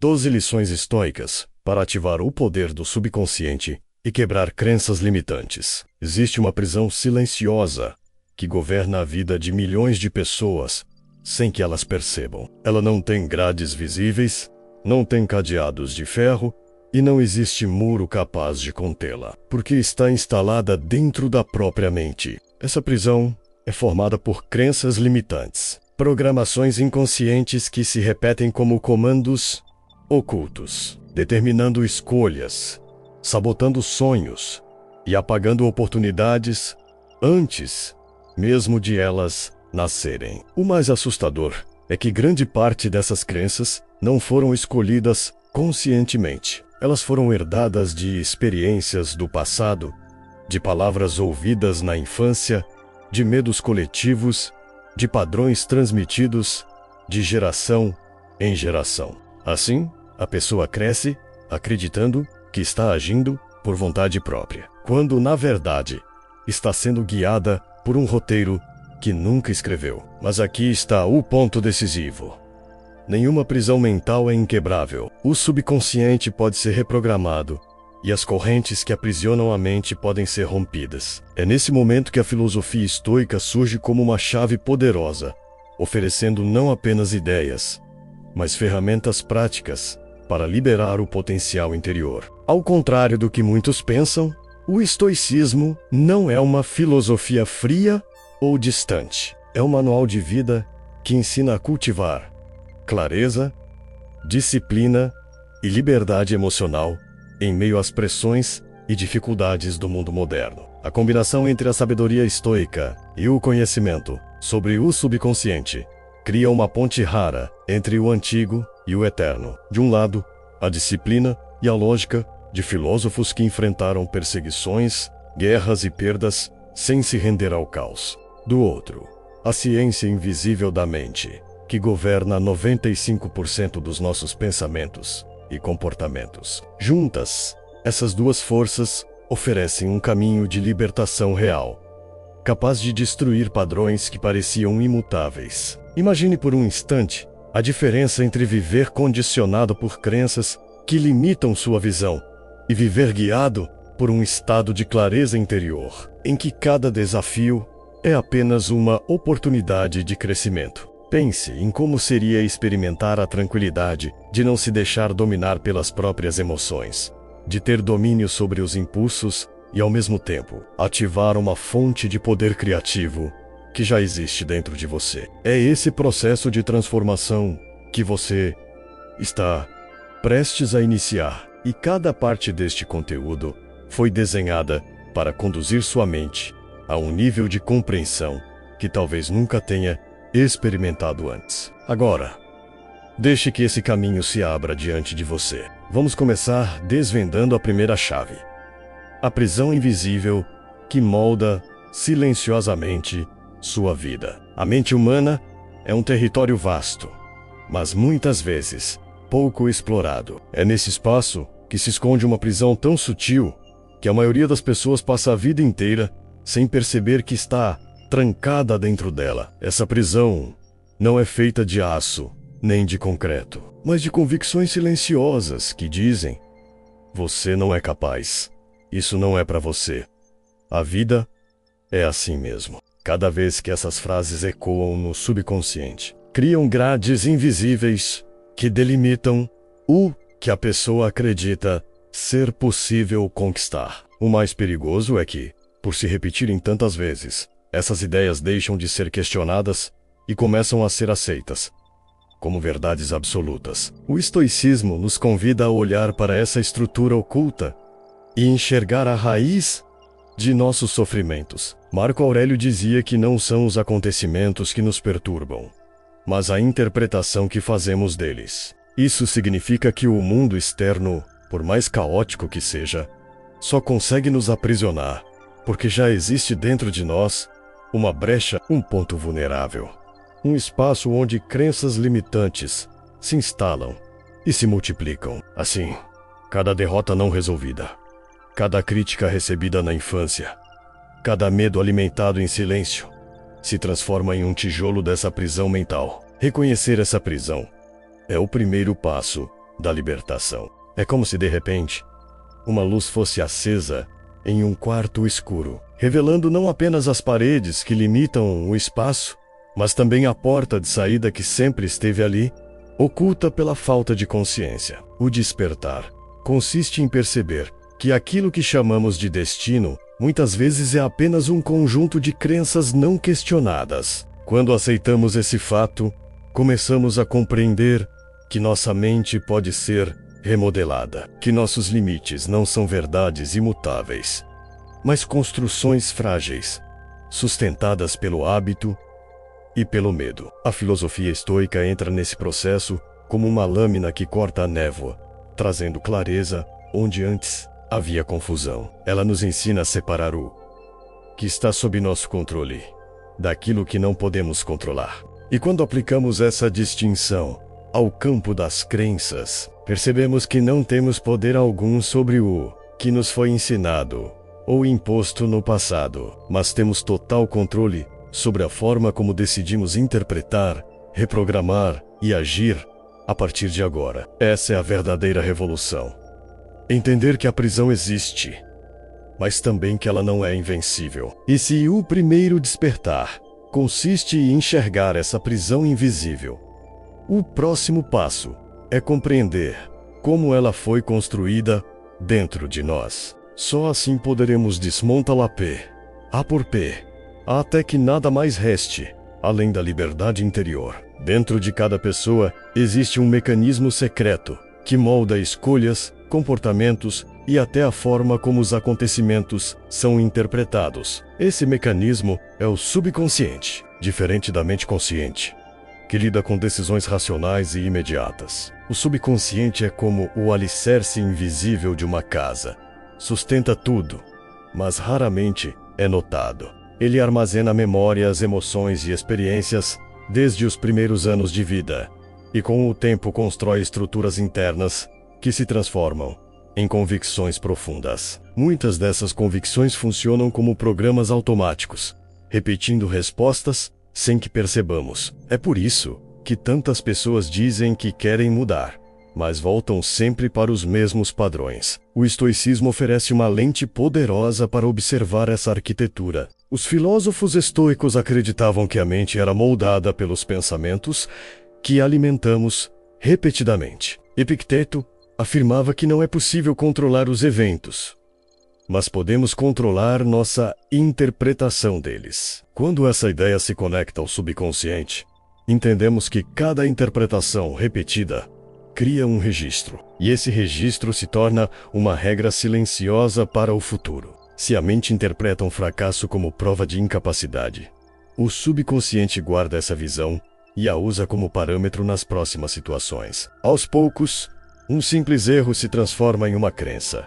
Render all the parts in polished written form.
12 lições estoicas para ativar o poder do subconsciente e quebrar crenças limitantes. Existe uma prisão silenciosa que governa a vida de milhões de pessoas sem que elas percebam. Ela não tem grades visíveis, não tem cadeados de ferro e não existe muro capaz de contê-la, porque está instalada dentro da própria mente. Essa prisão é formada por crenças limitantes, programações inconscientes que se repetem como comandos ocultos, determinando escolhas, sabotando sonhos e apagando oportunidades antes mesmo de elas nascerem. O mais assustador é que grande parte dessas crenças não foram escolhidas conscientemente. Elas foram herdadas de experiências do passado, de palavras ouvidas na infância, de medos coletivos, de padrões transmitidos de geração em geração. Assim, a pessoa cresce acreditando que está agindo por vontade própria, quando, na verdade, está sendo guiada por um roteiro que nunca escreveu. Mas aqui está o ponto decisivo. Nenhuma prisão mental é inquebrável. O subconsciente pode ser reprogramado e as correntes que aprisionam a mente podem ser rompidas. É nesse momento que a filosofia estoica surge como uma chave poderosa, oferecendo não apenas ideias, mas ferramentas práticas para liberar o potencial interior. Ao contrário do que muitos pensam, o estoicismo não é uma filosofia fria ou distante. É um manual de vida que ensina a cultivar clareza, disciplina e liberdade emocional em meio às pressões e dificuldades do mundo moderno. A combinação entre a sabedoria estoica e o conhecimento sobre o subconsciente cria uma ponte rara entre o antigo e o eterno. De um lado, a disciplina e a lógica de filósofos que enfrentaram perseguições, guerras e perdas sem se render ao caos. Do outro, a ciência invisível da mente, que governa 95% dos nossos pensamentos e comportamentos. Juntas, essas duas forças oferecem um caminho de libertação real, capaz de destruir padrões que pareciam imutáveis. Imagine por um instante a diferença entre viver condicionado por crenças que limitam sua visão e viver guiado por um estado de clareza interior, em que cada desafio é apenas uma oportunidade de crescimento. Pense em como seria experimentar a tranquilidade de não se deixar dominar pelas próprias emoções, de ter domínio sobre os impulsos e, ao mesmo tempo, ativar uma fonte de poder criativo que já existe dentro de você. É esse processo de transformação que você está prestes a iniciar, e cada parte deste conteúdo foi desenhada para conduzir sua mente a um nível de compreensão que talvez nunca tenha experimentado antes. Agora, deixe que esse caminho se abra diante de você. Vamos começar desvendando a primeira chave: a prisão invisível que molda silenciosamente sua vida. A mente humana é um território vasto, mas muitas vezes pouco explorado. É nesse espaço que se esconde uma prisão tão sutil que a maioria das pessoas passa a vida inteira sem perceber que está trancada dentro dela. Essa prisão não é feita de aço nem de concreto, mas de convicções silenciosas que dizem: você não é capaz, isso não é para você, a vida é assim mesmo. Cada vez que essas frases ecoam no subconsciente, criam grades invisíveis que delimitam o que a pessoa acredita ser possível conquistar. O mais perigoso é que, por se repetirem tantas vezes, essas ideias deixam de ser questionadas e começam a ser aceitas como verdades absolutas. O estoicismo nos convida a olhar para essa estrutura oculta e enxergar a raiz de nossos sofrimentos. Marco Aurélio dizia que não são os acontecimentos que nos perturbam, mas a interpretação que fazemos deles. Isso significa que o mundo externo, por mais caótico que seja, só consegue nos aprisionar porque já existe dentro de nós uma brecha, um ponto vulnerável. Um espaço onde crenças limitantes se instalam e se multiplicam. Assim, cada derrota não resolvida, cada crítica recebida na infância, cada medo alimentado em silêncio, se transforma em um tijolo dessa prisão mental. Reconhecer essa prisão é o primeiro passo da libertação. É como se de repente uma luz fosse acesa em um quarto escuro, revelando não apenas as paredes que limitam o espaço, mas também a porta de saída que sempre esteve ali, oculta pela falta de consciência. O despertar consiste em perceber que aquilo que chamamos de destino muitas vezes é apenas um conjunto de crenças não questionadas. Quando aceitamos esse fato, começamos a compreender que nossa mente pode ser remodelada, que nossos limites não são verdades imutáveis, mas construções frágeis, sustentadas pelo hábito e pelo medo. A filosofia estoica entra nesse processo como uma lâmina que corta a névoa, trazendo clareza onde antes havia confusão. Ela nos ensina a separar o que está sob nosso controle daquilo que não podemos controlar. E quando aplicamos essa distinção ao campo das crenças, percebemos que não temos poder algum sobre o que nos foi ensinado ou imposto no passado, mas temos total controle sobre a forma como decidimos interpretar, reprogramar e agir a partir de agora. Essa é a verdadeira revolução. Entender que a prisão existe, mas também que ela não é invencível. E se o primeiro despertar consiste em enxergar essa prisão invisível, o próximo passo é compreender como ela foi construída dentro de nós. Só assim poderemos desmontá-la A por P, até que nada mais reste, além da liberdade interior. Dentro de cada pessoa existe um mecanismo secreto que molda escolhas, comportamentos e até a forma como os acontecimentos são interpretados. Esse mecanismo é o subconsciente, diferente da mente consciente, que lida com decisões racionais e imediatas. O subconsciente é como o alicerce invisível de uma casa. Sustenta tudo, mas raramente é notado. Ele armazena memórias, emoções e experiências desde os primeiros anos de vida, e com o tempo constrói estruturas internas que se transformam em convicções profundas. Muitas dessas convicções funcionam como programas automáticos, repetindo respostas sem que percebamos. É por isso que tantas pessoas dizem que querem mudar, mas voltam sempre para os mesmos padrões. O estoicismo oferece uma lente poderosa para observar essa arquitetura. Os filósofos estoicos acreditavam que a mente era moldada pelos pensamentos que alimentamos repetidamente. Epicteto afirmava que não é possível controlar os eventos, mas podemos controlar nossa interpretação deles. Quando essa ideia se conecta ao subconsciente, entendemos que cada interpretação repetida cria um registro, e esse registro se torna uma regra silenciosa para o futuro. Se a mente interpreta um fracasso como prova de incapacidade, o subconsciente guarda essa visão e a usa como parâmetro nas próximas situações. Aos poucos, um simples erro se transforma em uma crença.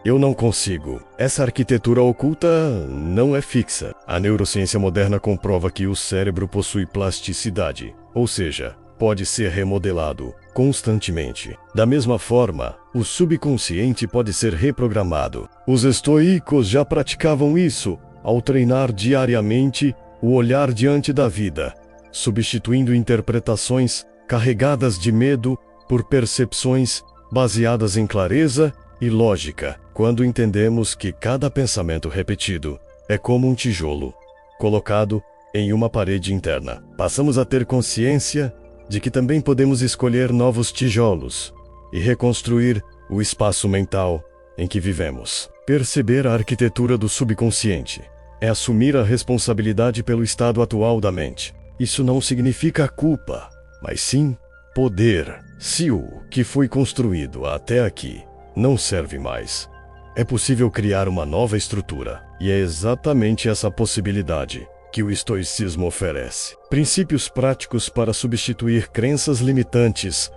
Eu não consigo. Essa arquitetura oculta não é fixa. A neurociência moderna comprova que o cérebro possui plasticidade, ou seja, pode ser remodelado constantemente. Da mesma forma, o subconsciente pode ser reprogramado. Os estoicos já praticavam isso ao treinar diariamente o olhar diante da vida, substituindo interpretações carregadas de medo por percepções baseadas em clareza e lógica. Quando entendemos que cada pensamento repetido é como um tijolo colocado em uma parede interna, passamos a ter consciência de que também podemos escolher novos tijolos e reconstruir o espaço mental em que vivemos. Perceber a arquitetura do subconsciente é assumir a responsabilidade pelo estado atual da mente. Isso não significa culpa, mas sim poder. Se o que foi construído até aqui não serve mais, é possível criar uma nova estrutura. E é exatamente essa possibilidade que o estoicismo oferece. Princípios práticos para substituir crenças limitantes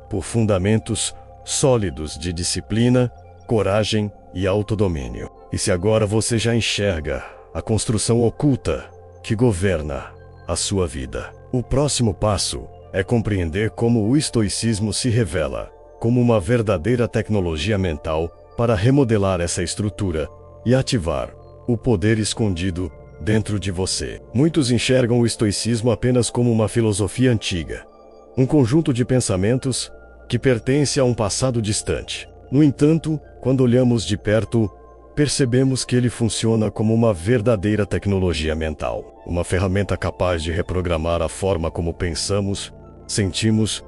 por fundamentos sólidos de disciplina, coragem e autodomínio. E se agora você já enxerga a construção oculta que governa a sua vida, o próximo passo é compreender como o estoicismo se revela como uma verdadeira tecnologia mental para remodelar essa estrutura e ativar o poder escondido dentro de você. Muitos enxergam o estoicismo apenas como uma filosofia antiga, um conjunto de pensamentos que pertence a um passado distante. No entanto, quando olhamos de perto, percebemos que ele funciona como uma verdadeira tecnologia mental, uma ferramenta capaz de reprogramar a forma como pensamos, sentimos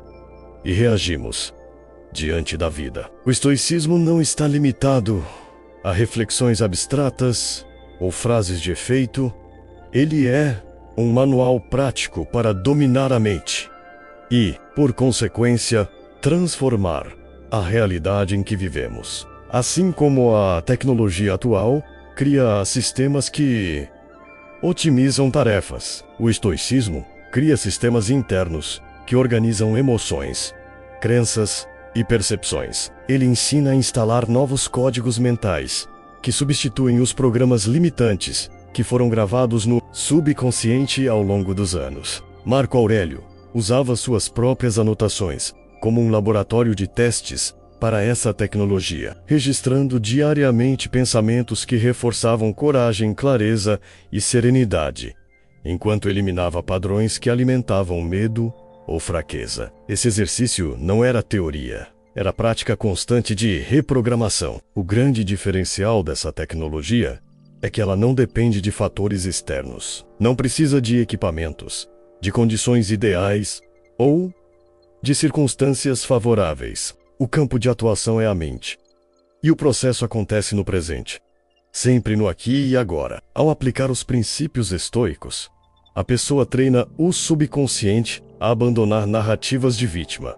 e reagimos diante da vida. O estoicismo não está limitado a reflexões abstratas ou frases de efeito. Ele é um manual prático para dominar a mente e, por consequência, transformar a realidade em que vivemos. Assim como a tecnologia atual cria sistemas que otimizam tarefas, o estoicismo cria sistemas internos que organizam emoções, crenças e percepções. Ele ensina a instalar novos códigos mentais que substituem os programas limitantes que foram gravados no subconsciente ao longo dos anos. Marco Aurélio usava suas próprias anotações como um laboratório de testes para essa tecnologia, registrando diariamente pensamentos que reforçavam coragem, clareza e serenidade, enquanto eliminava padrões que alimentavam medo ou fraqueza. Esse exercício não era teoria, era prática constante de reprogramação. O grande diferencial dessa tecnologia é que ela não depende de fatores externos. Não precisa de equipamentos, de condições ideais ou de circunstâncias favoráveis. O campo de atuação é a mente, e o processo acontece no presente, sempre no aqui e agora. Ao aplicar os princípios estoicos, a pessoa treina o subconsciente a abandonar narrativas de vítima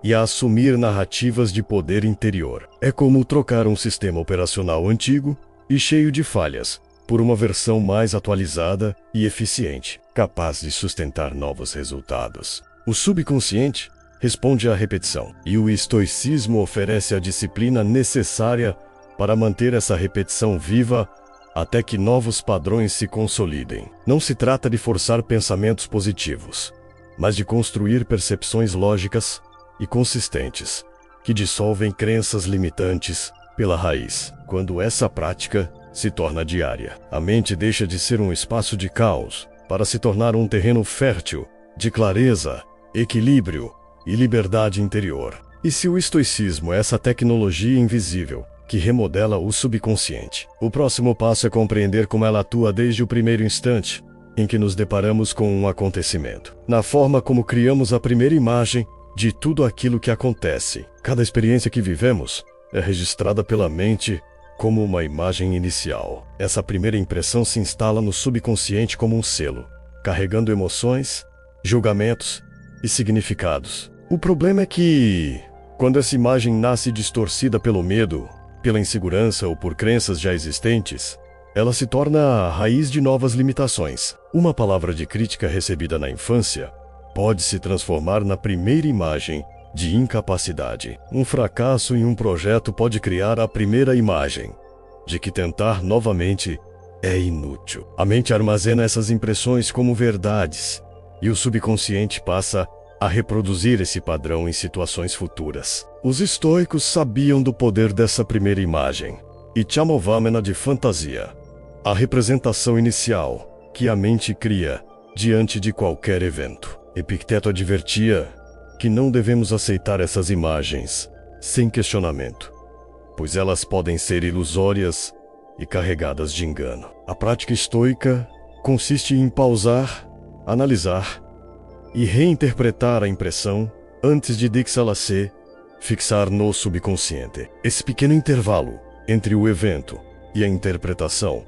e a assumir narrativas de poder interior. É como trocar um sistema operacional antigo e cheio de falhas por uma versão mais atualizada e eficiente, capaz de sustentar novos resultados. O subconsciente responde à repetição, e o estoicismo oferece a disciplina necessária para manter essa repetição viva até que novos padrões se consolidem. Não se trata de forçar pensamentos positivos, mas de construir percepções lógicas e consistentes, que dissolvem crenças limitantes pela raiz. Quando essa prática se torna diária, a mente deixa de ser um espaço de caos para se tornar um terreno fértil de clareza, equilíbrio e liberdade interior. E se o estoicismo é essa tecnologia invisível que remodela o subconsciente, o próximo passo é compreender como ela atua desde o primeiro instante em que nos deparamos com um acontecimento, na forma como criamos a primeira imagem de tudo aquilo que acontece. Cada experiência que vivemos é registrada pela mente como uma imagem inicial. Essa primeira impressão se instala no subconsciente como um selo, carregando emoções, julgamentos e significados. O problema é que, quando essa imagem nasce distorcida pelo medo, pela insegurança ou por crenças já existentes, ela se torna a raiz de novas limitações. Uma palavra de crítica recebida na infância pode se transformar na primeira imagem de incapacidade. Um fracasso em um projeto pode criar a primeira imagem de que tentar novamente é inútil. A mente armazena essas impressões como verdades, e o subconsciente passa a reproduzir esse padrão em situações futuras. Os estoicos sabiam do poder dessa primeira imagem e chamavam-na de fantasia, a representação inicial que a mente cria diante de qualquer evento. Epicteto advertia que não devemos aceitar essas imagens sem questionamento, pois elas podem ser ilusórias e carregadas de engano. A prática estoica consiste em pausar, analisar e reinterpretar a impressão antes de deixá-la se fixar no subconsciente. Esse pequeno intervalo entre o evento e a interpretação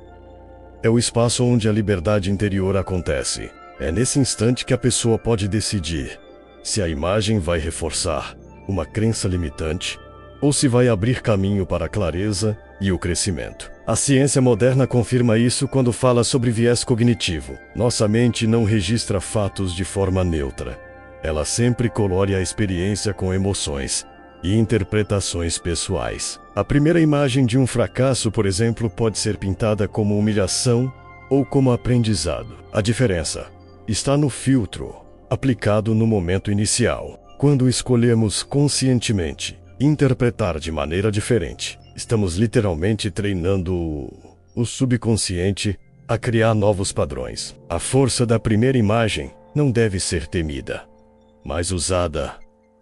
é o espaço onde a liberdade interior acontece. É nesse instante que a pessoa pode decidir se a imagem vai reforçar uma crença limitante ou se vai abrir caminho para a clareza e o crescimento. A ciência moderna confirma isso quando fala sobre viés cognitivo. Nossa mente não registra fatos de forma neutra. Ela sempre colore a experiência com emoções e interpretações pessoais. A primeira imagem de um fracasso, por exemplo, pode ser pintada como humilhação ou como aprendizado. A diferença está no filtro aplicado no momento inicial. Quando escolhemos conscientemente interpretar de maneira diferente, estamos literalmente treinando o subconsciente a criar novos padrões. A força da primeira imagem não deve ser temida, mas usada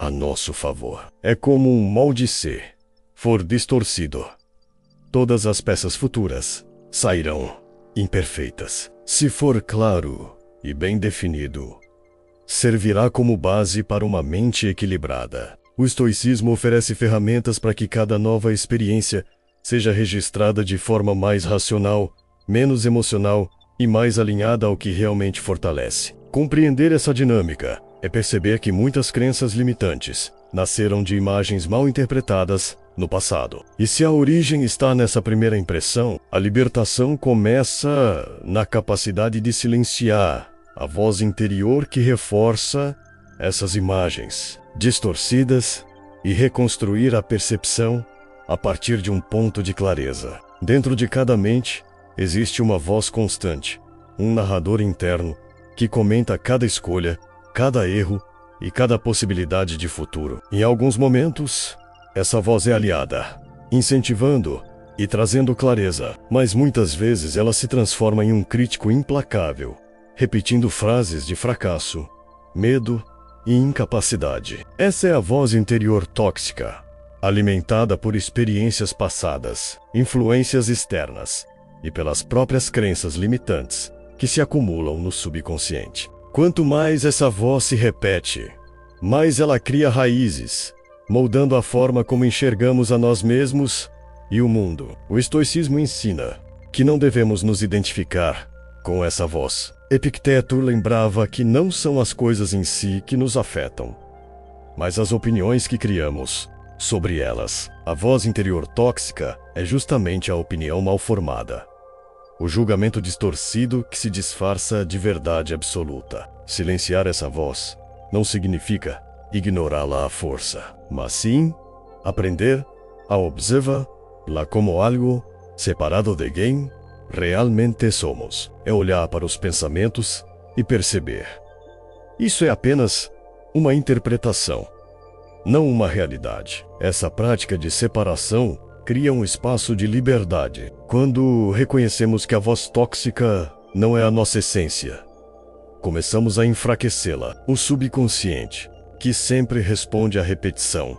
a nosso favor. É como um molde se for distorcido. Todas as peças futuras sairão imperfeitas. Se for claro e bem definido, servirá como base para uma mente equilibrada. O estoicismo oferece ferramentas para que cada nova experiência seja registrada de forma mais racional, menos emocional e mais alinhada ao que realmente fortalece. Compreender essa dinâmica é perceber que muitas crenças limitantes nasceram de imagens mal interpretadas no passado. E se a origem está nessa primeira impressão, a libertação começa na capacidade de silenciar a voz interior que reforça essas imagens distorcidas e reconstruir a percepção a partir de um ponto de clareza. Dentro de cada mente existe uma voz constante, um narrador interno que comenta cada escolha, cada erro e cada possibilidade de futuro. Em alguns momentos, essa voz é aliada, incentivando e trazendo clareza, mas muitas vezes ela se transforma em um crítico implacável, repetindo frases de fracasso, medo e incapacidade. Essa é a voz interior tóxica, alimentada por experiências passadas, influências externas e pelas próprias crenças limitantes que se acumulam no subconsciente. Quanto mais essa voz se repete, mais ela cria raízes, moldando a forma como enxergamos a nós mesmos e o mundo. O estoicismo ensina que não devemos nos identificar com essa voz. Epicteto lembrava que não são as coisas em si que nos afetam, mas as opiniões que criamos sobre elas. A voz interior tóxica é justamente a opinião mal formada, o julgamento distorcido que se disfarça de verdade absoluta. Silenciar essa voz não significa ignorá-la à força, mas sim aprender a observar-la como algo separado de quem realmente somos. É olhar para os pensamentos e perceber: isso é apenas uma interpretação, não uma realidade. Essa prática de separação cria um espaço de liberdade. Quando reconhecemos que a voz tóxica não é a nossa essência, começamos a enfraquecê-la. O subconsciente, que sempre responde à repetição,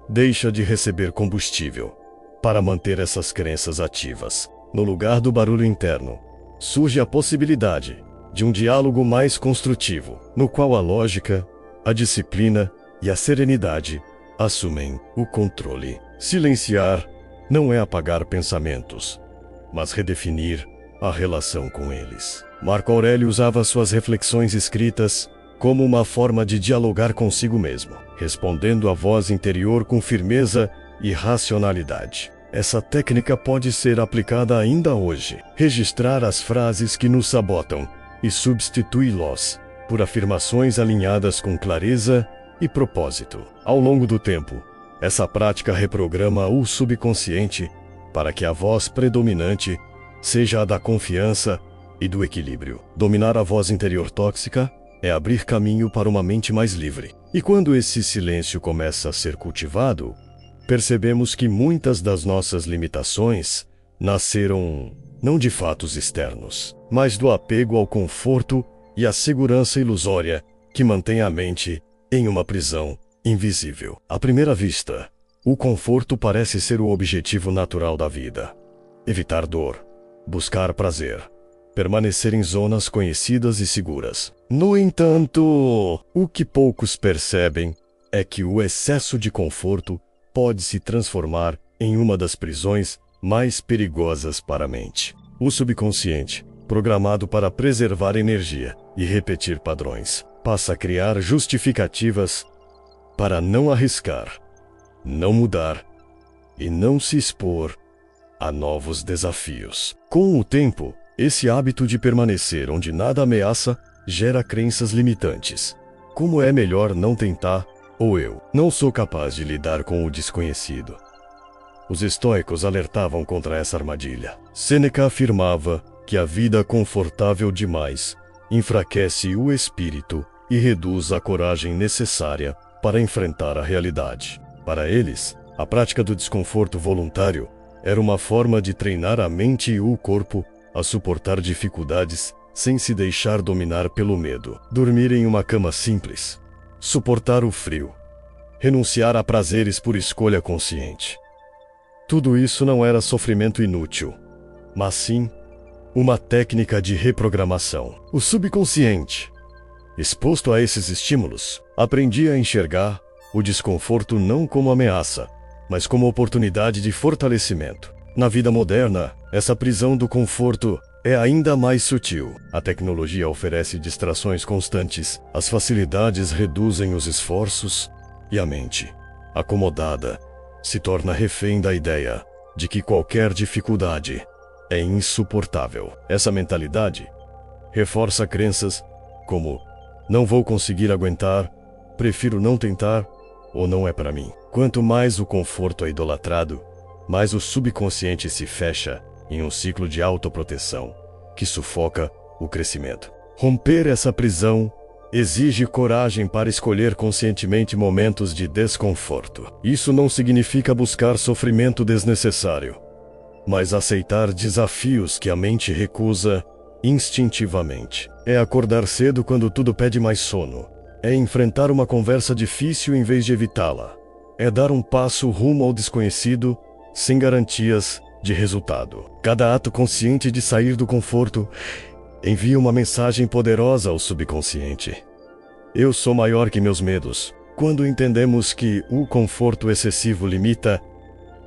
deixa de receber combustível para manter essas crenças ativas. No lugar do barulho interno, surge a possibilidade de um diálogo mais construtivo, no qual a lógica, a disciplina e a serenidade assumem o controle. Silenciar não é apagar pensamentos, mas redefinir a relação com eles. Marco Aurélio usava suas reflexões escritas como uma forma de dialogar consigo mesmo, respondendo à voz interior com firmeza e racionalidade. Essa técnica pode ser aplicada ainda hoje. Registrar as frases que nos sabotam e substituí-las por afirmações alinhadas com clareza e propósito. Ao longo do tempo, essa prática reprograma o subconsciente para que a voz predominante seja a da confiança e do equilíbrio. Dominar a voz interior tóxica é abrir caminho para uma mente mais livre. E quando esse silêncio começa a ser cultivado, percebemos que muitas das nossas limitações nasceram não de fatos externos, mas do apego ao conforto e à segurança ilusória que mantém a mente em uma prisão invisível. À primeira vista, o conforto parece ser o objetivo natural da vida. Evitar dor, buscar prazer, permanecer em zonas conhecidas e seguras. No entanto, o que poucos percebem é que o excesso de conforto pode se transformar em uma das prisões mais perigosas para a mente. O subconsciente, programado para preservar energia e repetir padrões, passa a criar justificativas para não arriscar, não mudar e não se expor a novos desafios. Com o tempo, esse hábito de permanecer onde nada ameaça gera crenças limitantes. Como é melhor não tentar, ou eu não sou capaz de lidar com o desconhecido. Os estoicos alertavam contra essa armadilha. Sêneca afirmava que a vida confortável demais enfraquece o espírito e reduz a coragem necessária para enfrentar a realidade. Para eles, a prática do desconforto voluntário era uma forma de treinar a mente e o corpo a suportar dificuldades sem se deixar dominar pelo medo. Dormir em uma cama simples, suportar o frio, renunciar a prazeres por escolha consciente. Tudo isso não era sofrimento inútil, mas sim uma técnica de reprogramação. O subconsciente, exposto a esses estímulos, aprendia a enxergar o desconforto não como ameaça, mas como oportunidade de fortalecimento. Na vida moderna, essa prisão do conforto é ainda mais sutil. A tecnologia oferece distrações constantes, as facilidades reduzem os esforços e a mente, acomodada, se torna refém da ideia de que qualquer dificuldade é insuportável. Essa mentalidade reforça crenças como não vou conseguir aguentar, prefiro não tentar ou não é para mim. Quanto mais o conforto é idolatrado, mais o subconsciente se fecha em um ciclo de autoproteção que sufoca o crescimento. Romper essa prisão exige coragem para escolher conscientemente momentos de desconforto. Isso não significa buscar sofrimento desnecessário, mas aceitar desafios que a mente recusa instintivamente. É acordar cedo quando tudo pede mais sono. É enfrentar uma conversa difícil em vez de evitá-la. É dar um passo rumo ao desconhecido sem garantias de resultado. Cada ato consciente de sair do conforto envia uma mensagem poderosa ao subconsciente. Eu sou maior que meus medos. Quando entendemos que o conforto excessivo limita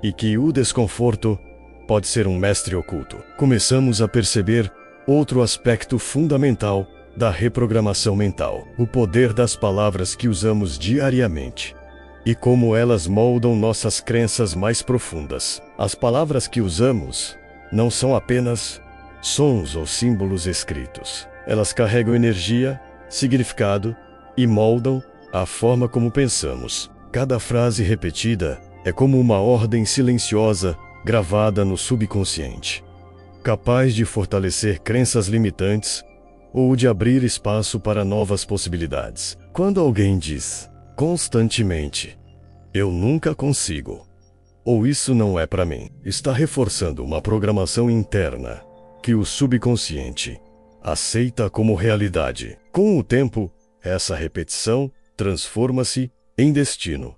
e que o desconforto pode ser um mestre oculto, começamos a perceber outro aspecto fundamental da reprogramação mental: o poder das palavras que usamos diariamente e como elas moldam nossas crenças mais profundas. As palavras que usamos não são apenas sons ou símbolos escritos. Elas carregam energia, significado e moldam a forma como pensamos. Cada frase repetida é como uma ordem silenciosa gravada no subconsciente, capaz de fortalecer crenças limitantes ou de abrir espaço para novas possibilidades. Quando alguém diz constantemente "eu nunca consigo" ou "isso não é para mim", está reforçando uma programação interna que o subconsciente aceita como realidade. Com o tempo, essa repetição transforma-se em destino,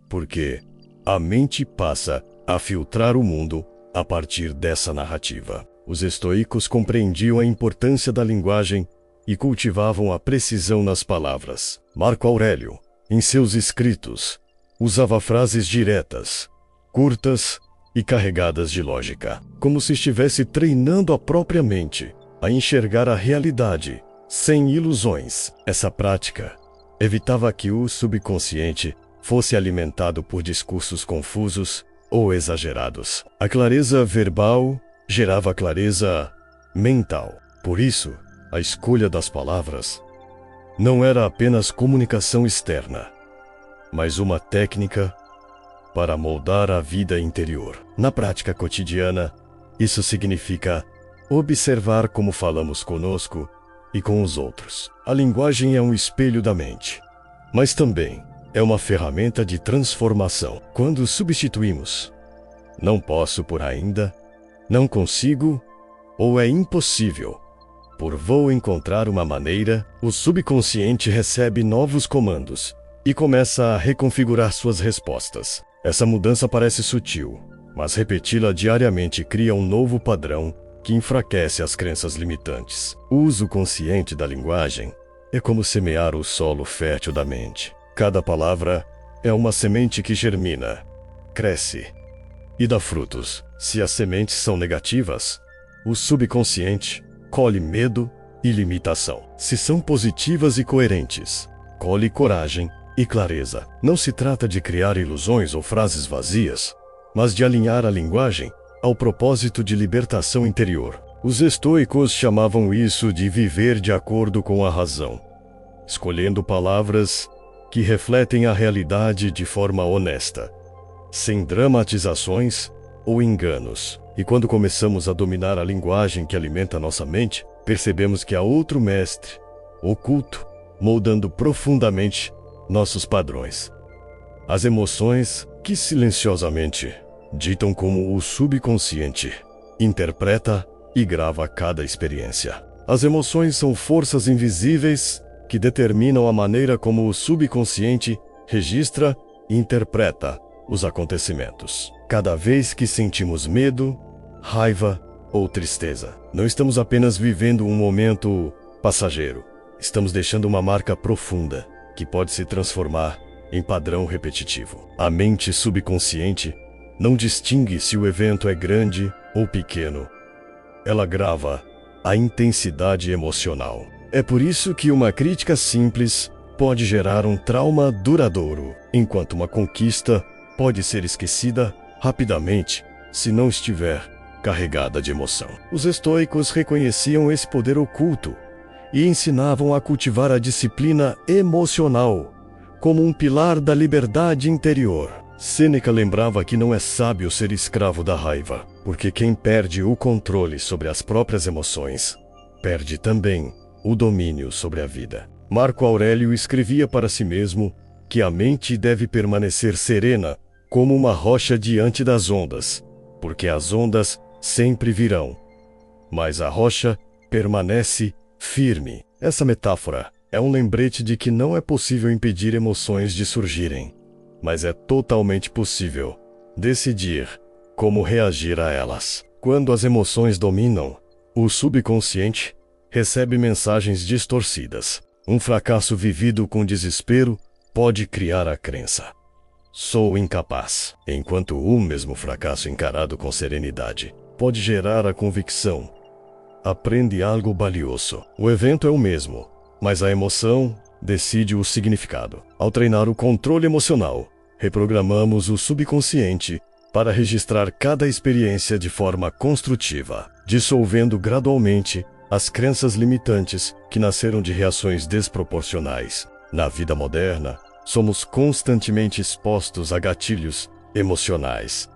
porque a mente passa a filtrar o mundo a partir dessa narrativa. Os estoicos compreendiam a importância da linguagem e cultivavam a precisão nas palavras. Marco Aurélio, em seus escritos, usava frases diretas, curtas e carregadas de lógica, como se estivesse treinando a própria mente a enxergar a realidade sem ilusões. Essa prática evitava que o subconsciente fosse alimentado por discursos confusos ou exagerados. A clareza verbal gerava clareza mental. Por isso, a escolha das palavras não era apenas comunicação externa, mas uma técnica para moldar a vida interior. Na prática cotidiana, isso significa observar como falamos conosco e com os outros. A linguagem é um espelho da mente, mas também é uma ferramenta de transformação. Quando substituímos "não posso por ainda", "não consigo" ou "é impossível" por "vou encontrar uma maneira", o subconsciente recebe novos comandos e começa a reconfigurar suas respostas. Essa mudança parece sutil, mas repeti-la diariamente cria um novo padrão que enfraquece as crenças limitantes. O uso consciente da linguagem é como semear o solo fértil da mente. Cada palavra é uma semente que germina, cresce e dá frutos. Se as sementes são negativas, o subconsciente colhe medo e limitação. Se são positivas e coerentes, colhe coragem e clareza. Não se trata de criar ilusões ou frases vazias, mas de alinhar a linguagem ao propósito de libertação interior. Os estoicos chamavam isso de viver de acordo com a razão, escolhendo palavras que refletem a realidade de forma honesta, sem dramatizações ou enganos. E quando começamos a dominar a linguagem que alimenta nossa mente, percebemos que há outro mestre, oculto, moldando profundamente nossos padrões. As emoções que silenciosamente ditam como o subconsciente interpreta e grava cada experiência. As emoções são forças invisíveis que determinam a maneira como o subconsciente registra interpreta os acontecimentos. Cada vez que sentimos medo, raiva ou tristeza, não estamos apenas vivendo um momento passageiro. Estamos deixando uma marca profunda que pode se transformar em padrão repetitivo. A mente subconsciente não distingue se o evento é grande ou pequeno. Ela grava a intensidade emocional. É por isso que uma crítica simples pode gerar um trauma duradouro, enquanto uma conquista pode ser esquecida rapidamente se não estiver carregada de emoção. Os estoicos reconheciam esse poder oculto e ensinavam a cultivar a disciplina emocional como um pilar da liberdade interior. Sêneca lembrava que não é sábio ser escravo da raiva, porque quem perde o controle sobre as próprias emoções, perde também o domínio sobre a vida. Marco Aurélio escrevia para si mesmo que a mente deve permanecer serena como uma rocha diante das ondas, porque as ondas sempre virão, mas a rocha permanece firme. Essa metáfora é um lembrete de que não é possível impedir emoções de surgirem, mas é totalmente possível decidir como reagir a elas. Quando as emoções dominam, o subconsciente recebe mensagens distorcidas. Um fracasso vivido com desespero pode criar a crença: sou incapaz, enquanto o mesmo fracasso encarado com serenidade pode gerar a convicção: aprende algo valioso. O evento é o mesmo, mas a emoção decide o significado. Ao treinar o controle emocional, reprogramamos o subconsciente para registrar cada experiência de forma construtiva, dissolvendo gradualmente as crenças limitantes que nasceram de reações desproporcionais. Na vida moderna, somos constantemente expostos a gatilhos emocionais,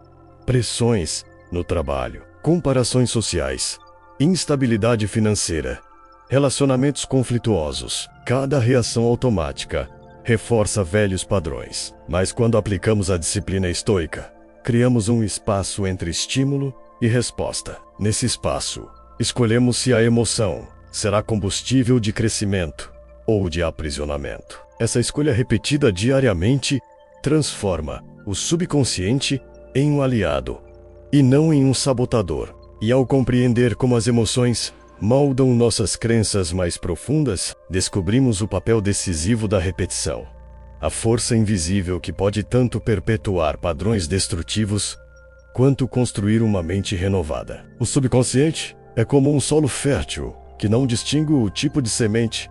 pressões no trabalho, comparações sociais, instabilidade financeira, relacionamentos conflituosos. Cada reação automática reforça velhos padrões. Mas quando aplicamos a disciplina estoica, criamos um espaço entre estímulo e resposta. Nesse espaço, escolhemos se a emoção será combustível de crescimento ou de aprisionamento. Essa escolha repetida diariamente transforma o subconsciente em um aliado e não em um sabotador. E ao compreender como as emoções moldam nossas crenças mais profundas, descobrimos o papel decisivo da repetição. A força invisível que pode tanto perpetuar padrões destrutivos quanto construir uma mente renovada. O subconsciente é como um solo fértil que não distingue o tipo de semente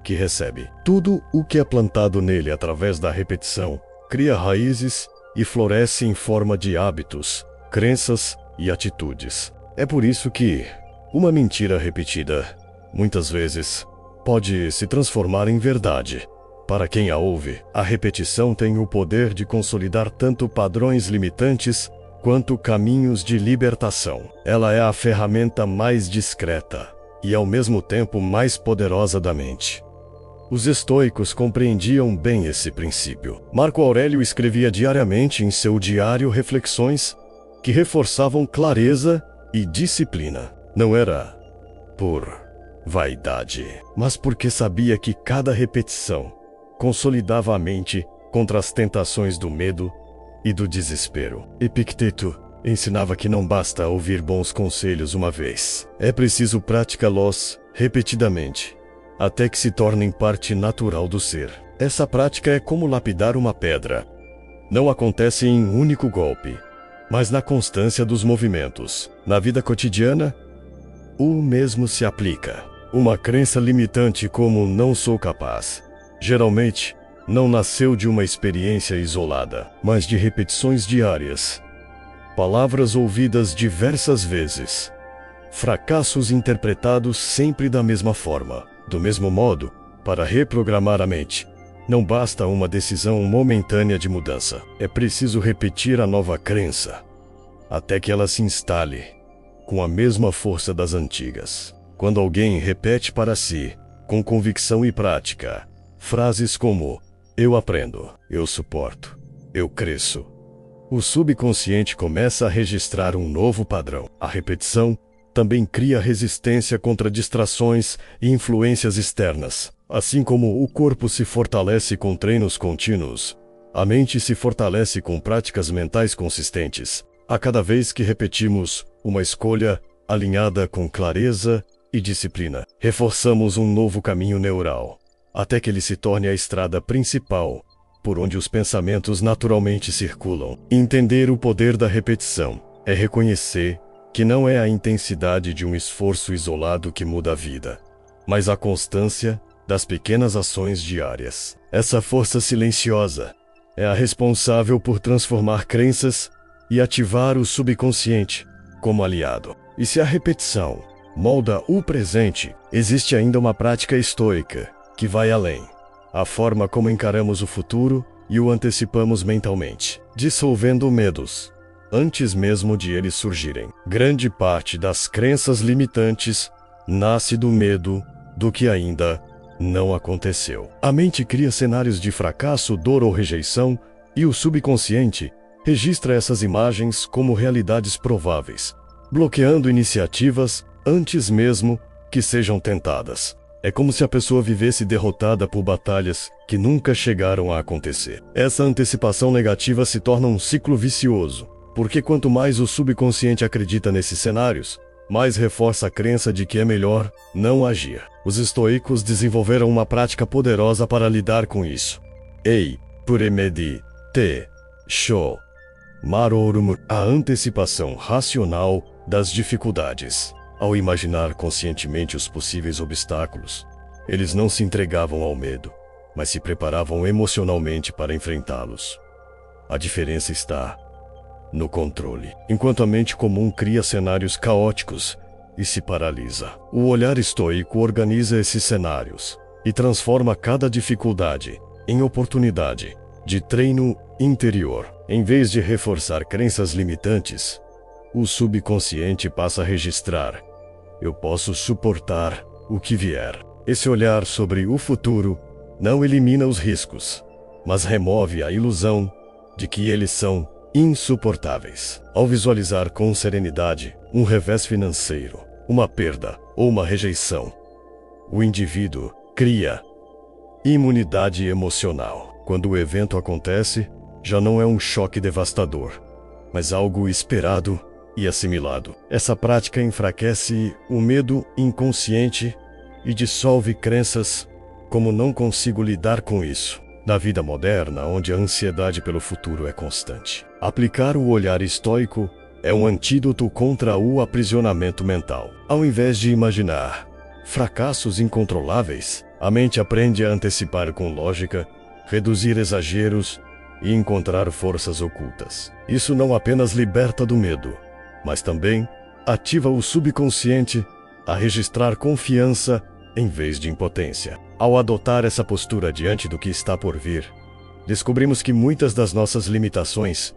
que recebe. Tudo o que é plantado nele através da repetição cria raízes e floresce em forma de hábitos, crenças e atitudes. É por isso que uma mentira repetida, muitas vezes, pode se transformar em verdade. Para quem a ouve, a repetição tem o poder de consolidar tanto padrões limitantes quanto caminhos de libertação. Ela é a ferramenta mais discreta e, ao mesmo tempo, mais poderosa da mente. Os estoicos compreendiam bem esse princípio. Marco Aurélio escrevia diariamente em seu diário reflexões que reforçavam clareza e disciplina. Não era por vaidade, mas porque sabia que cada repetição consolidava a mente contra as tentações do medo e do desespero. Epicteto ensinava que não basta ouvir bons conselhos uma vez. É preciso praticá-los repetidamente, até que se tornem parte natural do ser. Essa prática é como lapidar uma pedra. Não acontece em um único golpe, mas na constância dos movimentos. Na vida cotidiana, o mesmo se aplica. Uma crença limitante como não sou capaz, geralmente, não nasceu de uma experiência isolada, mas de repetições diárias. Palavras ouvidas diversas vezes. Fracassos interpretados sempre da mesma forma. Do mesmo modo, para reprogramar a mente, não basta uma decisão momentânea de mudança. É preciso repetir a nova crença, até que ela se instale com a mesma força das antigas. Quando alguém repete para si, com convicção e prática, frases como eu aprendo, eu suporto, eu cresço, o subconsciente começa a registrar um novo padrão. A repetição também cria resistência contra distrações e influências externas. Assim como o corpo se fortalece com treinos contínuos, A mente se fortalece com práticas mentais consistentes. A cada vez que repetimos uma escolha alinhada com clareza e disciplina, reforçamos um novo caminho neural, até que ele se torne a estrada principal, por onde os pensamentos naturalmente circulam. Entender o poder da repetição é reconhecer que não é a intensidade de um esforço isolado que muda a vida, mas a constância das pequenas ações diárias. Essa força silenciosa é a responsável por transformar crenças e ativar o subconsciente como aliado. E se a repetição molda o presente, existe ainda uma prática estoica que vai além. A forma como encaramos o futuro e o antecipamos mentalmente, dissolvendo medos antes mesmo de eles surgirem. Grande parte das crenças limitantes nasce do medo do que ainda não aconteceu. A mente cria cenários de fracasso, dor ou rejeição, e o subconsciente registra essas imagens como realidades prováveis, bloqueando iniciativas antes mesmo que sejam tentadas. É como se a pessoa vivesse derrotada por batalhas que nunca chegaram a acontecer. Essa antecipação negativa se torna um ciclo vicioso, porque quanto mais o subconsciente acredita nesses cenários, mais reforça a crença de que é melhor não agir. Os estoicos desenvolveram uma prática poderosa para lidar com isso. Ei, puremedi, te, sho, marorum, a antecipação racional das dificuldades. Ao imaginar conscientemente os possíveis obstáculos, eles não se entregavam ao medo, mas se preparavam emocionalmente para enfrentá-los. A diferença está no controle. Enquanto a mente comum cria cenários caóticos e se paralisa, o olhar estoico organiza esses cenários e transforma cada dificuldade em oportunidade de treino interior. Em vez de reforçar crenças limitantes, o subconsciente passa a registrar: eu posso suportar o que vier. Esse olhar sobre o futuro não elimina os riscos, mas remove a ilusão de que eles são insuportáveis. Ao visualizar com serenidade um revés financeiro, uma perda ou uma rejeição, o indivíduo cria imunidade emocional. Quando o evento acontece, já não é um choque devastador, mas algo esperado e assimilado. Essa prática enfraquece o medo inconsciente e dissolve crenças como "não consigo lidar com isso". Na vida moderna, onde a ansiedade pelo futuro é constante, aplicar o olhar estoico é um antídoto contra o aprisionamento mental. Ao invés de imaginar fracassos incontroláveis, a mente aprende a antecipar com lógica, reduzir exageros e encontrar forças ocultas. Isso não apenas liberta do medo, mas também ativa o subconsciente a registrar confiança em vez de impotência. Ao adotar essa postura diante do que está por vir, descobrimos que muitas das nossas limitações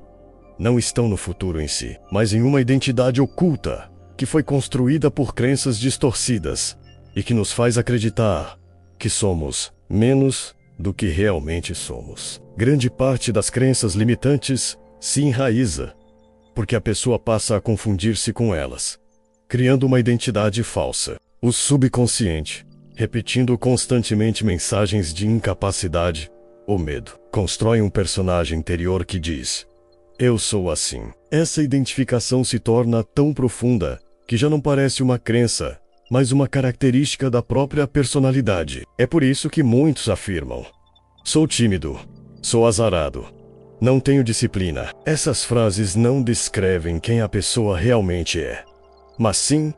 não estão no futuro em si, mas em uma identidade oculta que foi construída por crenças distorcidas e que nos faz acreditar que somos menos do que realmente somos. Grande parte das crenças limitantes se enraiza porque a pessoa passa a confundir-se com elas, criando uma identidade falsa. O subconsciente, repetindo constantemente mensagens de incapacidade ou medo, constrói um personagem interior que diz: eu sou assim. Essa identificação se torna tão profunda que já não parece uma crença, mas uma característica da própria personalidade. É por isso que muitos afirmam: sou tímido, sou azarado, não tenho disciplina. Essas frases não descrevem quem a pessoa realmente é, mas sim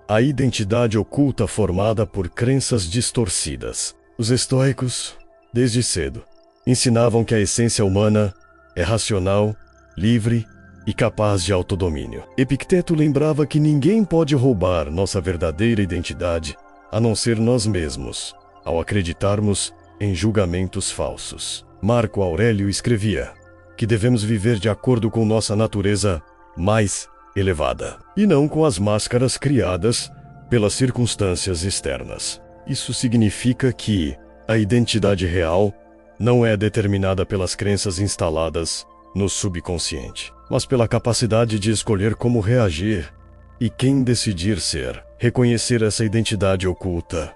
a identidade oculta formada por crenças distorcidas. Os estoicos, desde cedo, ensinavam que a essência humana é racional, livre e capaz de autodomínio. Epicteto lembrava que ninguém pode roubar nossa verdadeira identidade a não ser nós mesmos, ao acreditarmos em julgamentos falsos. Marco Aurélio escrevia que devemos viver de acordo com nossa natureza mais elevada, e não com as máscaras criadas pelas circunstâncias externas. Isso significa que a identidade real não é determinada pelas crenças instaladas no subconsciente, mas pela capacidade de escolher como reagir e quem decidir ser. Reconhecer essa identidade oculta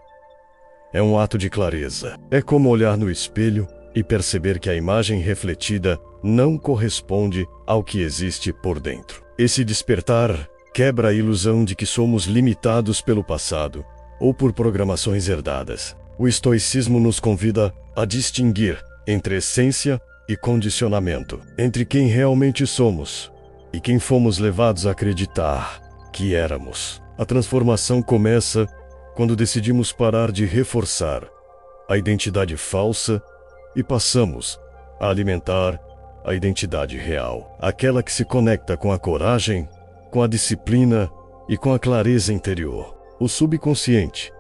é um ato de clareza. É como olhar no espelho e perceber que a imagem refletida não corresponde ao que existe por dentro. Esse despertar quebra a ilusão de que somos limitados pelo passado ou por programações herdadas. O estoicismo nos convida a distinguir entre essência e condicionamento, entre quem realmente somos e quem fomos levados a acreditar que éramos. A transformação começa quando decidimos parar de reforçar a identidade falsa e passamos a alimentar a identidade real, aquela que se conecta com a coragem, com a disciplina e com a clareza interior. O subconsciente,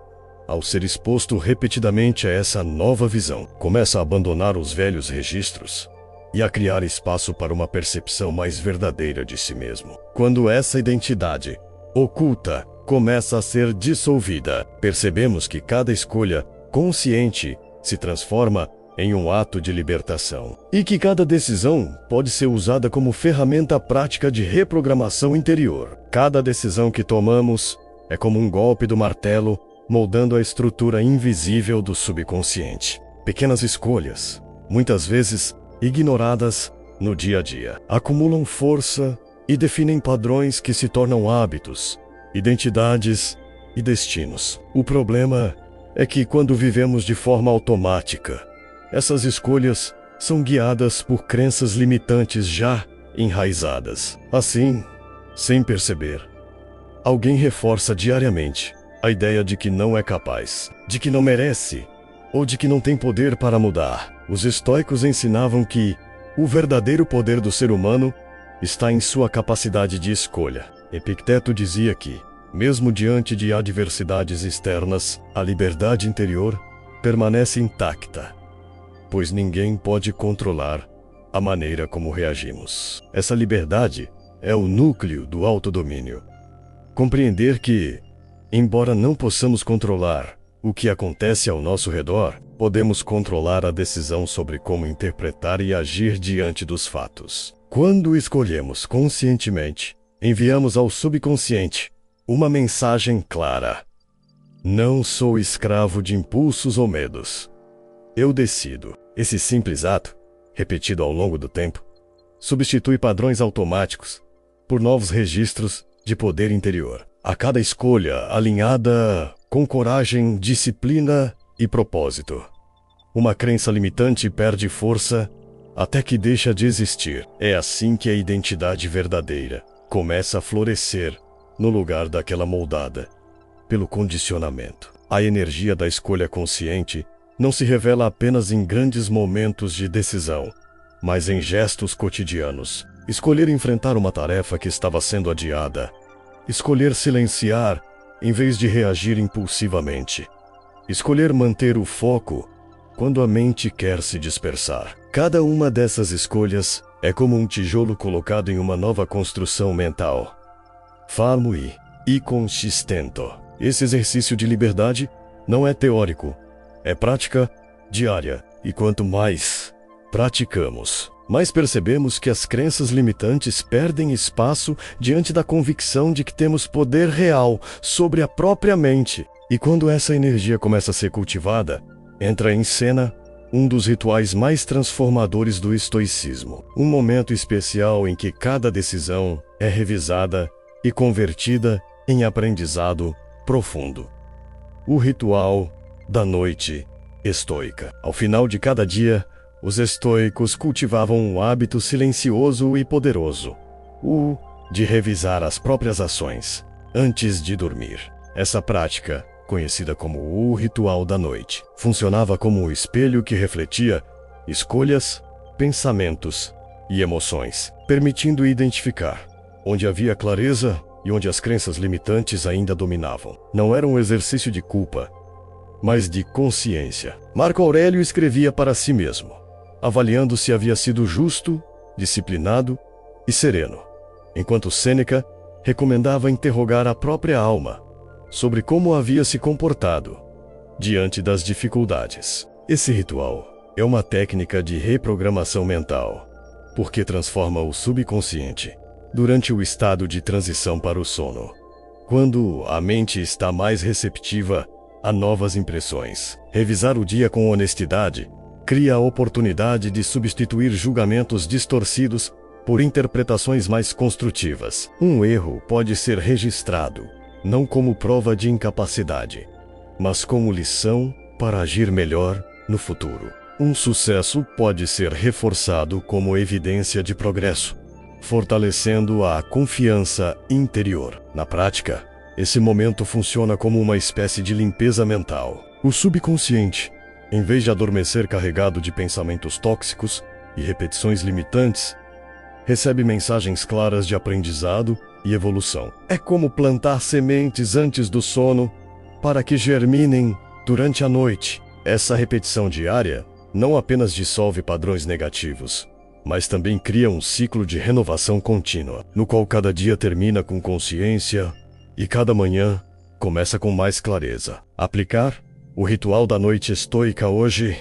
ao ser exposto repetidamente a essa nova visão, começa a abandonar os velhos registros e a criar espaço para uma percepção mais verdadeira de si mesmo. Quando essa identidade oculta começa a ser dissolvida, percebemos que cada escolha consciente se transforma em um ato de libertação e que cada decisão pode ser usada como ferramenta prática de reprogramação interior. Cada decisão que tomamos é como um golpe do martelo moldando a estrutura invisível do subconsciente. Pequenas escolhas, muitas vezes ignoradas no dia a dia, acumulam força e definem padrões que se tornam hábitos, identidades e destinos. O problema é que quando vivemos de forma automática, essas escolhas são guiadas por crenças limitantes já enraizadas. Assim, sem perceber, alguém reforça diariamente a ideia de que não é capaz, de que não merece ou de que não tem poder para mudar. Os estoicos ensinavam que o verdadeiro poder do ser humano está em sua capacidade de escolha. Epicteto dizia que, mesmo diante de adversidades externas, a liberdade interior permanece intacta, pois ninguém pode controlar a maneira como reagimos. Essa liberdade é o núcleo do autodomínio. Compreender que, embora não possamos controlar o que acontece ao nosso redor, podemos controlar a decisão sobre como interpretar e agir diante dos fatos. Quando escolhemos conscientemente, enviamos ao subconsciente uma mensagem clara: não sou escravo de impulsos ou medos. Eu decido. Esse simples ato, repetido ao longo do tempo, substitui padrões automáticos por novos registros de poder interior. A cada escolha alinhada com coragem, disciplina e propósito, uma crença limitante perde força até que deixa de existir. É assim que a identidade verdadeira começa a florescer no lugar daquela moldada pelo condicionamento. A energia da escolha consciente não se revela apenas em grandes momentos de decisão, mas em gestos cotidianos. Escolher enfrentar uma tarefa que estava sendo adiada. Escolher silenciar em vez de reagir impulsivamente. Escolher manter o foco quando a mente quer se dispersar. Cada uma dessas escolhas é como um tijolo colocado em uma nova construção mental. Famui e consistento. Esse exercício de liberdade não é teórico, é prática diária. E quanto mais praticamos, mais percebemos que as crenças limitantes perdem espaço diante da convicção de que temos poder real sobre a própria mente. E quando essa energia começa a ser cultivada, entra em cena um dos rituais mais transformadores do estoicismo. Um momento especial em que cada decisão é revisada e convertida em aprendizado profundo. O ritual da noite estoica. Ao final de cada dia, os estoicos cultivavam um hábito silencioso e poderoso, o de revisar as próprias ações antes de dormir. Essa prática, conhecida como o ritual da noite, funcionava como um espelho que refletia escolhas, pensamentos e emoções, permitindo identificar onde havia clareza e onde as crenças limitantes ainda dominavam. Não era um exercício de culpa, mas de consciência. Marco Aurélio escrevia para si mesmo, avaliando se havia sido justo, disciplinado e sereno, enquanto Sêneca recomendava interrogar a própria alma sobre como havia se comportado diante das dificuldades. Esse ritual é uma técnica de reprogramação mental, porque transforma o subconsciente durante o estado de transição para o sono, quando a mente está mais receptiva a novas impressões. Revisar o dia com honestidade cria a oportunidade de substituir julgamentos distorcidos por interpretações mais construtivas. Um erro pode ser registrado, não como prova de incapacidade, mas como lição para agir melhor no futuro. Um sucesso pode ser reforçado como evidência de progresso, fortalecendo a confiança interior. Na prática, esse momento funciona como uma espécie de limpeza mental. O subconsciente, em vez de adormecer carregado de pensamentos tóxicos e repetições limitantes, recebe mensagens claras de aprendizado e evolução. É como plantar sementes antes do sono para que germinem durante a noite. Essa repetição diária não apenas dissolve padrões negativos, mas também cria um ciclo de renovação contínua, no qual cada dia termina com consciência e cada manhã começa com mais clareza. Aplicar o ritual da noite estoica hoje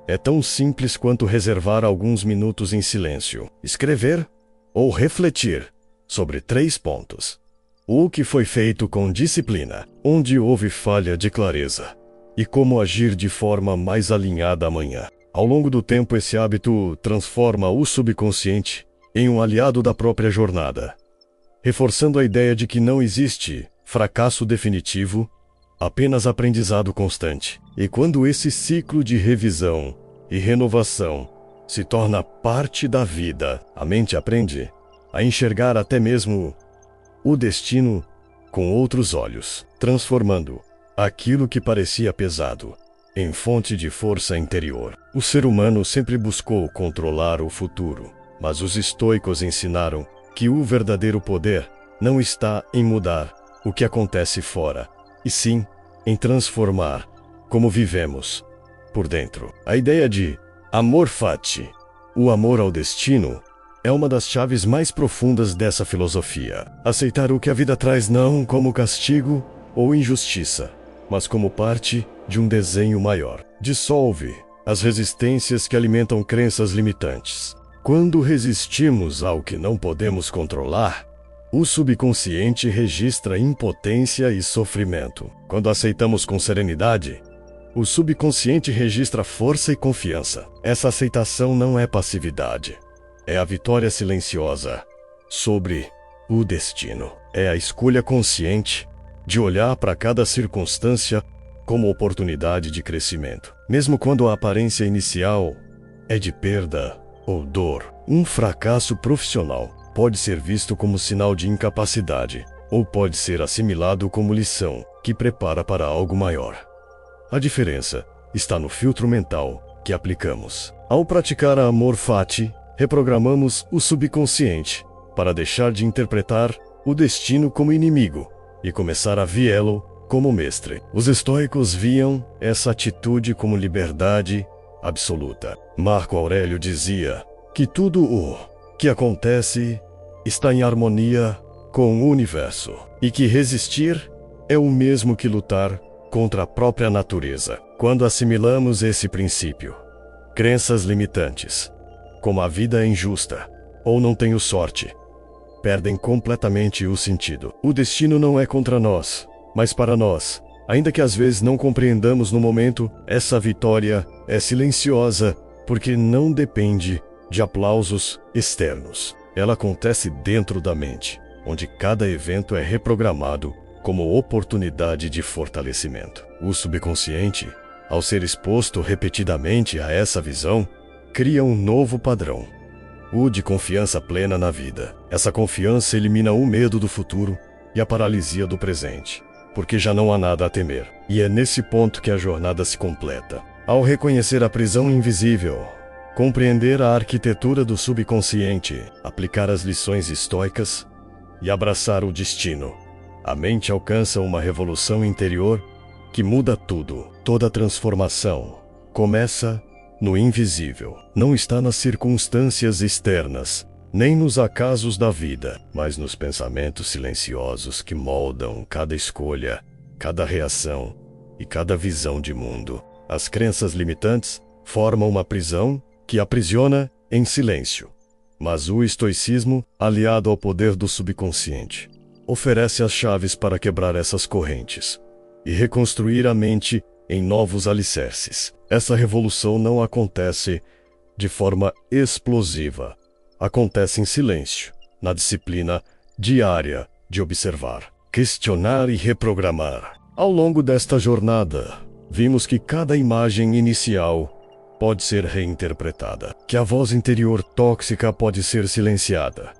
é tão simples quanto reservar alguns minutos em silêncio, escrever ou refletir sobre 3 pontos. O que foi feito com disciplina, onde houve falha de clareza, e como agir de forma mais alinhada amanhã. Ao longo do tempo, esse hábito transforma o subconsciente em um aliado da própria jornada, reforçando a ideia de que não existe fracasso definitivo, apenas aprendizado constante. E quando esse ciclo de revisão e renovação se torna parte da vida, a mente aprende a enxergar até mesmo o destino com outros olhos, transformando aquilo que parecia pesado em fonte de força interior. O ser humano sempre buscou controlar o futuro, mas os estoicos ensinaram que o verdadeiro poder não está em mudar o que acontece fora, e sim em transformar como vivemos por dentro. A ideia de amor fati, o amor ao destino, é uma das chaves mais profundas dessa filosofia. Aceitar o que a vida traz não como castigo ou injustiça, mas como parte de um desenho maior. Dissolve as resistências que alimentam crenças limitantes. Quando resistimos ao que não podemos controlar, o subconsciente registra impotência e sofrimento. Quando aceitamos com serenidade, o subconsciente registra força e confiança. Essa aceitação não é passividade. É a vitória silenciosa sobre o destino. É a escolha consciente de olhar para cada circunstância como oportunidade de crescimento. Mesmo quando a aparência inicial é de perda ou dor. Um fracasso profissional pode ser visto como sinal de incapacidade, ou pode ser assimilado como lição que prepara para algo maior. A diferença está no filtro mental que aplicamos. Ao praticar a amor fati, reprogramamos o subconsciente para deixar de interpretar o destino como inimigo e começar a vê-lo como mestre. Os estoicos viam essa atitude como liberdade absoluta. Marco Aurélio dizia que tudo o que acontece está em harmonia com o universo, e que resistir é o mesmo que lutar contra a própria natureza. Quando assimilamos esse princípio, crenças limitantes, como a vida é injusta ou não tenho sorte, perdem completamente o sentido. O destino não é contra nós, mas para nós. Ainda que às vezes não compreendamos no momento, essa vitória é silenciosa porque não depende de aplausos externos. Ela acontece dentro da mente, onde cada evento é reprogramado como oportunidade de fortalecimento. O subconsciente, ao ser exposto repetidamente a essa visão, cria um novo padrão, o de confiança plena na vida. Essa confiança elimina o medo do futuro e a paralisia do presente, porque já não há nada a temer. E é nesse ponto que a jornada se completa. Ao reconhecer a prisão invisível, compreender a arquitetura do subconsciente, aplicar as lições estoicas e abraçar o destino, a mente alcança uma revolução interior que muda tudo. Toda transformação começa no invisível. Não está nas circunstâncias externas, nem nos acasos da vida, mas nos pensamentos silenciosos que moldam cada escolha, cada reação e cada visão de mundo. As crenças limitantes formam uma prisão que aprisiona em silêncio. Mas o estoicismo, aliado ao poder do subconsciente, oferece as chaves para quebrar essas correntes e reconstruir a mente em novos alicerces. Essa revolução não acontece de forma explosiva. Acontece em silêncio, na disciplina diária de observar, questionar e reprogramar. Ao longo desta jornada, vimos que cada imagem inicial pode ser reinterpretada, que a voz interior tóxica pode ser silenciada,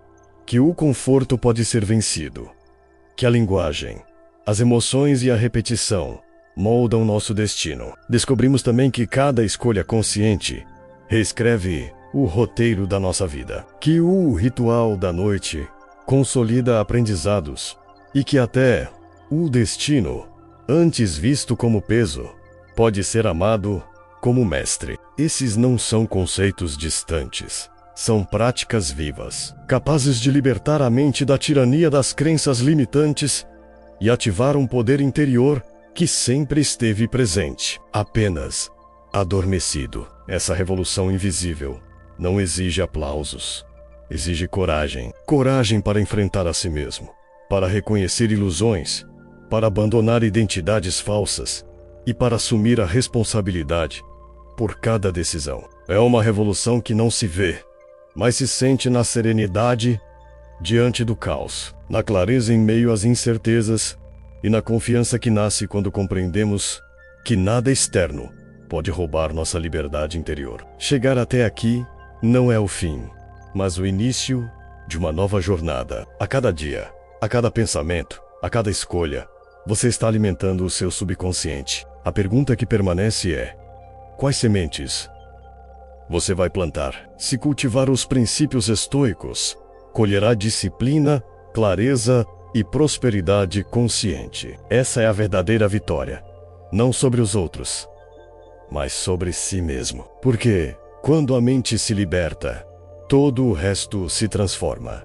que o conforto pode ser vencido, que a linguagem, as emoções e a repetição moldam nosso destino. Descobrimos também que cada escolha consciente reescreve o roteiro da nossa vida, que o ritual da noite consolida aprendizados e que até o destino, antes visto como peso, pode ser amado como mestre. Esses não são conceitos distantes. São práticas vivas, capazes de libertar a mente da tirania das crenças limitantes e ativar um poder interior que sempre esteve presente, apenas adormecido. Essa revolução invisível não exige aplausos, exige coragem. Coragem para enfrentar a si mesmo, para reconhecer ilusões, para abandonar identidades falsas e para assumir a responsabilidade por cada decisão. É uma revolução que não se vê, mas se sente na serenidade diante do caos, na clareza em meio às incertezas e na confiança que nasce quando compreendemos que nada externo pode roubar nossa liberdade interior. Chegar até aqui não é o fim, mas o início de uma nova jornada. A cada dia, a cada pensamento, a cada escolha, você está alimentando o seu subconsciente. A pergunta que permanece é: quais sementes você vai plantar? Se cultivar os princípios estoicos, colherá disciplina, clareza e prosperidade consciente. Essa é a verdadeira vitória, não sobre os outros, mas sobre si mesmo. Porque, quando a mente se liberta, todo o resto se transforma.